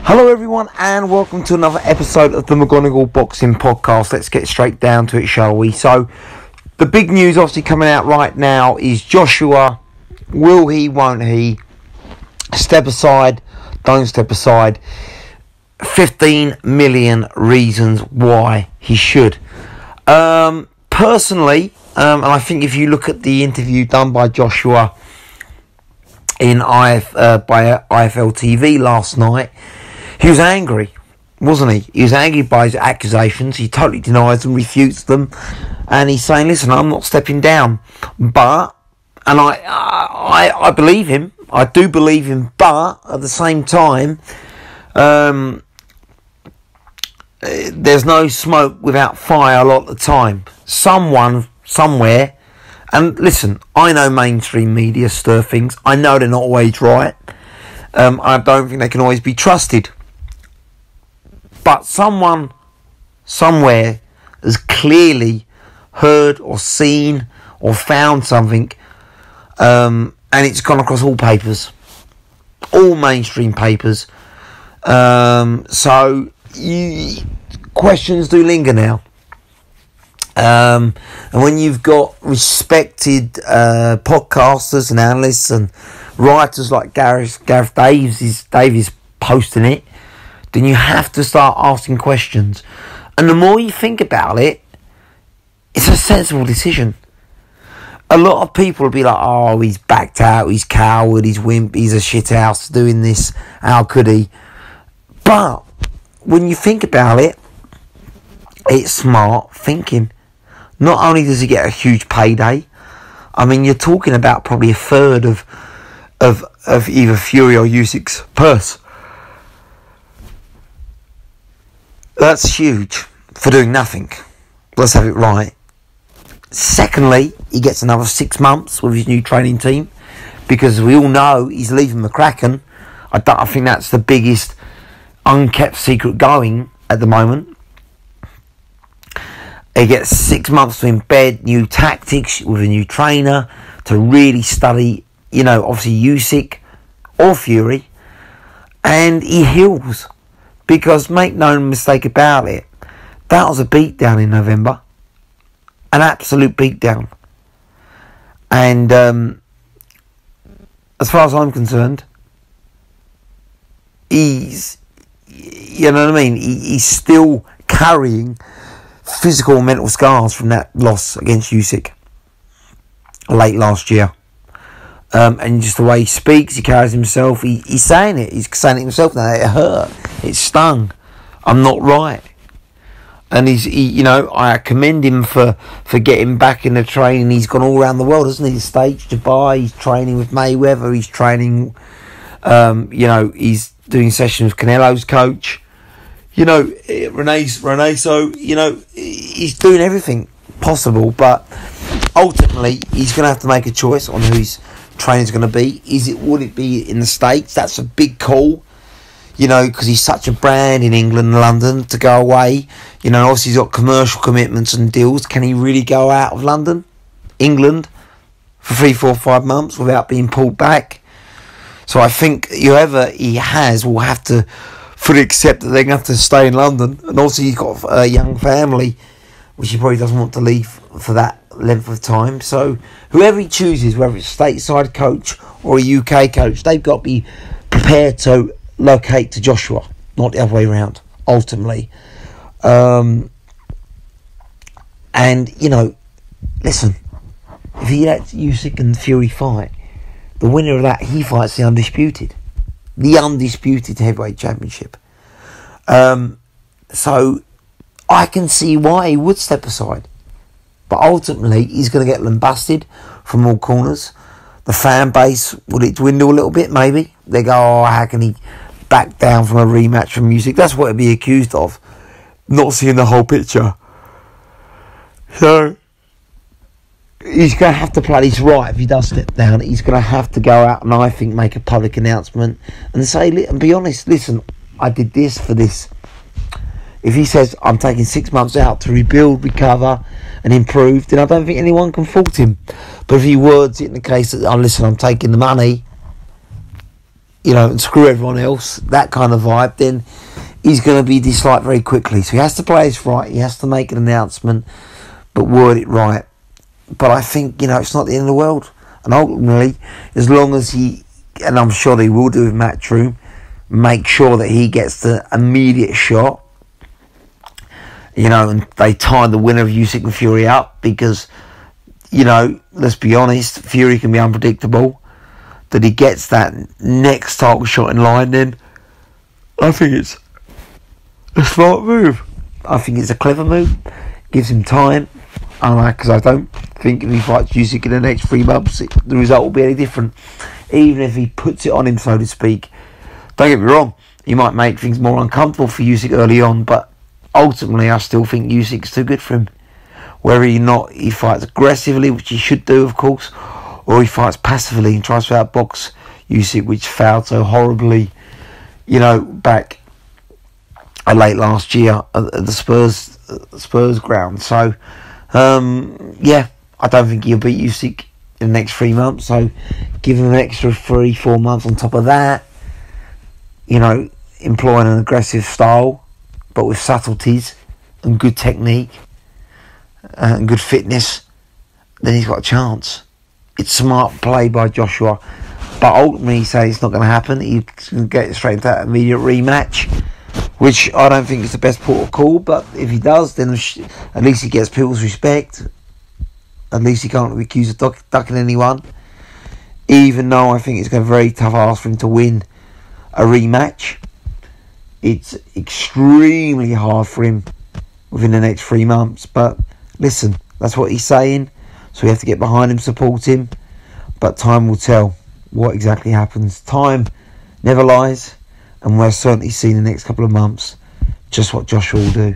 Hello everyone and welcome to another episode of the McGonigal Boxing Podcast. Let's get straight down to it, shall we? So, the big news obviously coming out right now is Joshua. Will he, won't he? Step aside, don't step aside. 15 million reasons why he should. Personally, and I think if you look at the interview done by Joshua in by IFL TV last night, he was angry, wasn't he? He was angry by his accusations. He totally denies them, refutes them, and he's saying, "Listen, I'm not stepping down." But, and I believe him. I do believe him. But at the same time, there's no smoke without fire a lot of the time. Someone, somewhere, and listen, I know mainstream media stir things. I know they're not always right. I don't think they can always be trusted. But someone, somewhere, has clearly heard or seen or found something, and it's gone across all papers, all mainstream papers. So questions do linger now. And when you've got respected podcasters and analysts and writers like Gareth Davies posting it, then you have to start asking questions. And the more you think about it, it's a sensible decision. A lot of people will be like, "Oh, he's backed out, he's coward, he's wimp, he's a shithouse doing this, how could he?" But when you think about it, it's smart thinking. Not only does he get a huge payday, I mean, you're talking about probably a third of either Fury or Usyk's purse. That's huge for doing nothing. Let's have it right. Secondly, he gets another 6 months with his new training team, because we all know he's leaving McCracken. I think that's the biggest unkept secret going at the moment. He gets 6 months to embed new tactics with a new trainer to really study, obviously Usyk or Fury, and he heals. Because make no mistake about it, that was a beatdown in November. An absolute beatdown. And as far as I'm concerned, he's, he's still carrying physical and mental scars from that loss against Usyk late last year. And just the way he speaks, he carries himself, he's saying it. He's saying it himself now. It hurt. It stung. I'm not right. And I commend him for getting back in the training. He's gone all around the world, hasn't he? He's staged Dubai. He's training with Mayweather. He's training, he's doing sessions with Canelo's coach. Renee. So, he's doing everything possible. But ultimately, he's going to have to make a choice on who his training's going to be. Would it be in the States? That's a big call, because he's such a brand in England and London to go away. Obviously he's got commercial commitments and deals. Can he really go out of England, for 3, 4, 5 months without being pulled back? So I think whoever he has will have to fully accept that they're going to have to stay in London. And also he's got a young family, which he probably doesn't want to leave for that length of time. So whoever he chooses, whether it's a stateside coach or a UK coach, they've got to be prepared to locate to Joshua, not the other way around, ultimately. And listen, if he lets Usyk and Fury fight, the winner of that, he fights the undisputed heavyweight championship. So I can see why he would step aside. But ultimately, he's going to get lambasted from all corners. The fan base, will it dwindle a little bit? Maybe. They go, "Oh, how can he back down from a rematch from Usyk?" That's what he'd be accused of. Not seeing the whole picture. So, he's going to have to play this right if he does step down. He's going to have to go out and, I think, make a public announcement and say, and be honest, "Listen, I did this for this." If he says, "I'm taking 6 months out to rebuild, recover and improve," then I don't think anyone can fault him. But if he words it in the case that, "Oh, listen, I'm taking the money," and screw everyone else, that kind of vibe, then he's going to be disliked very quickly. So he has to play this right. He has to make an announcement, but word it right. But I think, it's not the end of the world. And ultimately, as long as he, and I'm sure they will do with Matchroom, make sure that he gets the immediate shot, and they tie the winner of Usyk and Fury up, because, let's be honest, Fury can be unpredictable. That he gets that next title shot in line, then I think it's a smart move. I think it's a clever move. Gives him time. Because I don't think if he fights Usyk in the next 3 months, the result will be any different. Even if he puts it on him, so to speak. Don't get me wrong, he might make things more uncomfortable for Usyk early on, but ultimately I still think Usyk's too good for him. Whether or not he fights aggressively, which he should do, of course, or he fights passively and tries to outbox Usyk, which failed so horribly, back late last year at the Spurs ground. So, I don't think he'll beat Usyk in the next 3 months. So, give him an extra 3-4 months on top of that. Employing an aggressive style, but with subtleties and good technique and good fitness, then he's got a chance. It's smart play by Joshua, but ultimately he says it's not going to happen. He's going to get straight into that immediate rematch, which I don't think is the best port of call, but if he does, then at least he gets people's respect. At least he can't be accused of ducking anyone, even though I think it's going to be a very tough ask for him to win a rematch. It's extremely hard for him within the next 3 months, but listen, that's what he's saying. So we have to get behind him, support him. But time will tell what exactly happens. Time never lies. And we'll certainly see in the next couple of months just what Joshua will do.